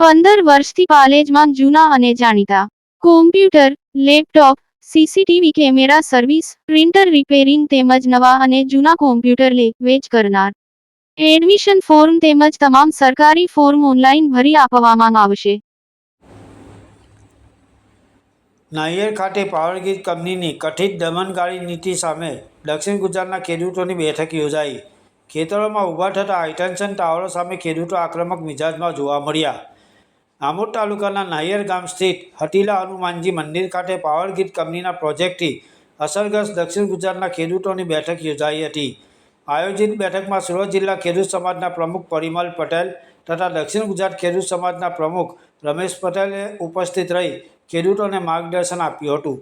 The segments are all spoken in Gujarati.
15 વર્ષથી પાલેજમાં જૂના અને જાણીતા computer, laptop, CCTV camera service, printer repairing તેમજ નવા અને જૂના કોમ્પ્યુટર લે વેચ કરનાર. એડમિશન ફોર્મ તેમજ તમામ સરકારી ફોર્મ ઓનલાઈન ભરી આપવામાં આવશે. નાળિયેર ખાતે પાવરગ્રીડ કંપનીની કથિત દમનકારી નીતિ સામે દક્ષિણ ગુજરાતના ખેડૂતોની બેઠક યોજાઈ. ખેતરોમાં ઊભા થતા હાઈટેન્શન ટાવરો સામે ખેડૂતો આક્રમક મિજાજમાં જોવા મળ્યા. આમોદ તાલુકાના નાળિયેર ગામ સ્થિત હતીલા હનુમાનજી મંદિર ખાતે પાવરગ્રીડ કંપનીના પ્રોજેક્ટથી અસરગ્રસ્ત દક્ષિણ ગુજરાતના ખેડૂતોની બેઠક યોજાઈ હતી. આયોજિત બેઠકમાં સુરત જિલ્લા ખેડૂત સમાજના પ્રમુખ પરિમલ પટેલ તથા દક્ષિણ ગુજરાત ખેડૂત સમાજના પ્રમુખ રમેશ પટેલે ઉપસ્થિત રહી ખેડૂતોને માર્ગદર્શન આપ્યું હતું.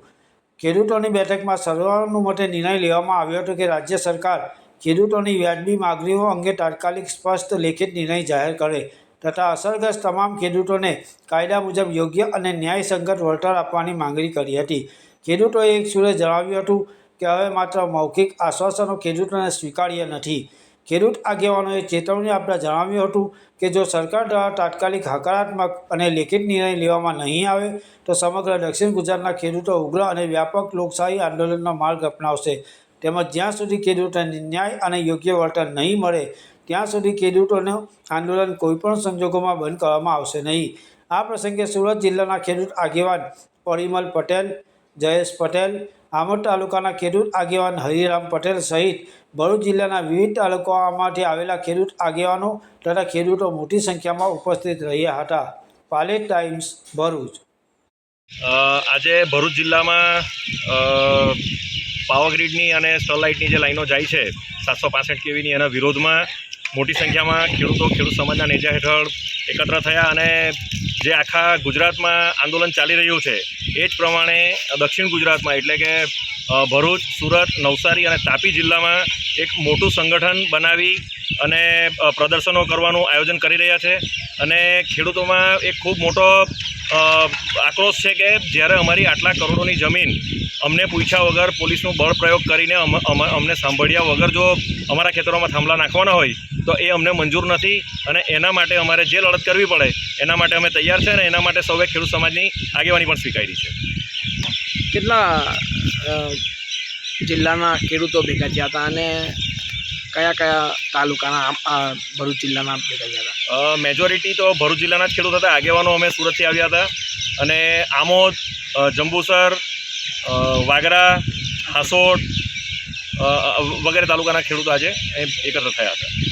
ખેડૂતોની બેઠકમાં સર્વાનુમતે નિર્ણય લેવામાં આવ્યો હતો કે રાજ્ય સરકાર ખેડૂતોની વ્યાજબી માગણીઓ અંગે તાત્કાલિક સ્પષ્ટ લેખિત નિર્ણય જાહેર કરે તથા અસરગ્રસ્ત તમામ ખેડૂતોને કાયદા મુજબ યોગ્ય અને ન્યાયસંગત વળતર આપવાની માંગણી કરી હતી. ખેડૂતોએ એક સુરે જણાવ્યું હતું કે હવે માત્ર મૌખિક આશ્વાસનો ખેડૂતોને સ્વીકાર્ય નથી. ખેડૂત આગેવાનોએ ચેતવણી આપતા જણાવ્યું હતું કે જો સરકાર દ્વારા તાત્કાલિક હકારાત્મક અને લેખિત નિર્ણય લેવામાં નહીં આવે તો સમગ્ર દક્ષિણ ગુજરાતના ખેડૂતો ઉગ્ર અને વ્યાપક લોકશાહી આંદોલનનો માર્ગ અપનાવશે તેમજ જ્યાં સુધી ખેડૂતોને ન્યાય અને યોગ્ય વળતર નહીં મળે ત્યાં સુધી ખેડૂતોનું આંદોલન કોઈપણ સંજોગોમાં બંધ કરવામાં આવશે નહીં. આ પ્રસંગે સુરત જિલ્લાના ખેડૂત આગેવાન પરિમલ પટેલ, જયેશ પટેલ, આમોદ તાલુકાના ખેડૂત આગેવાન હરિરામ પટેલ સહિત ભરૂચ જિલ્લાના વિવિધ તાલુકાઓમાંથી આવેલા ખેડૂત આગેવાનો તથા ખેડૂતો મોટી સંખ્યામાં ઉપસ્થિત રહ્યા હતા. પાલેજ ટાઈમ્સ, ભરૂચ. આજે ભરૂચ જિલ્લામાં પાવરગ્રીડની અને સ્ટરલાઇટની જે લાઈનો જાય છે 765 કેવીની એના વિરોધમાં મોટી સંખ્યામાં ખેડૂત સમાજના નેજા હેઠળ એકત્ર થયા અને જે આખા ગુજરાતમાં આંદોલન ચાલી રહ્યું છે એ જ પ્રમાણે દક્ષિણ ગુજરાતમાં એટલે કે ભરૂચ, સુરત, નવસારી અને તાપી જિલ્લામાં એક મોટું સંગઠન બનાવી અને પ્રદર્શનો કરવાનું આયોજન કરી રહ્યા છે. અને ખેડૂતોમાં એક ખૂબ મોટો આક્રોશ છે કે જ્યારે અમારી આટલા કરોડોની જમીન અમને પૂછ્યા વગર પોલીસનું બળ પ્રયોગ કરીને અમને સાંભળ્યા વગર જો અમારા ખેતરોમાં થાંભલા નાખવાના હોય તો એ અમને મંજૂર નથી અને એના માટે અમારે જે લડત કરવી પડે એના માટે અમે તૈયાર છે અને એના માટે સૌએ ખેડૂત સમાજની આગેવાની પણ સ્વીકારી છે. કેટલા જિલ્લાના ખેડૂતો ભેગા થયા હતા અને કયા કયા તાલુકાના ભરૂચ જિલ્લાના ભેગા થયા હતા? મેજોરિટી તો ભરૂચ જિલ્લાના જ ખેડૂત હતા. આગેવાનો અમે સુરતથી આવ્યા હતા અને આમોદ, જંબુસર, વાગરા, હાસોડ વગેરે તાલુકાના ખેડૂતો આજે એકત્ર થયા હતા.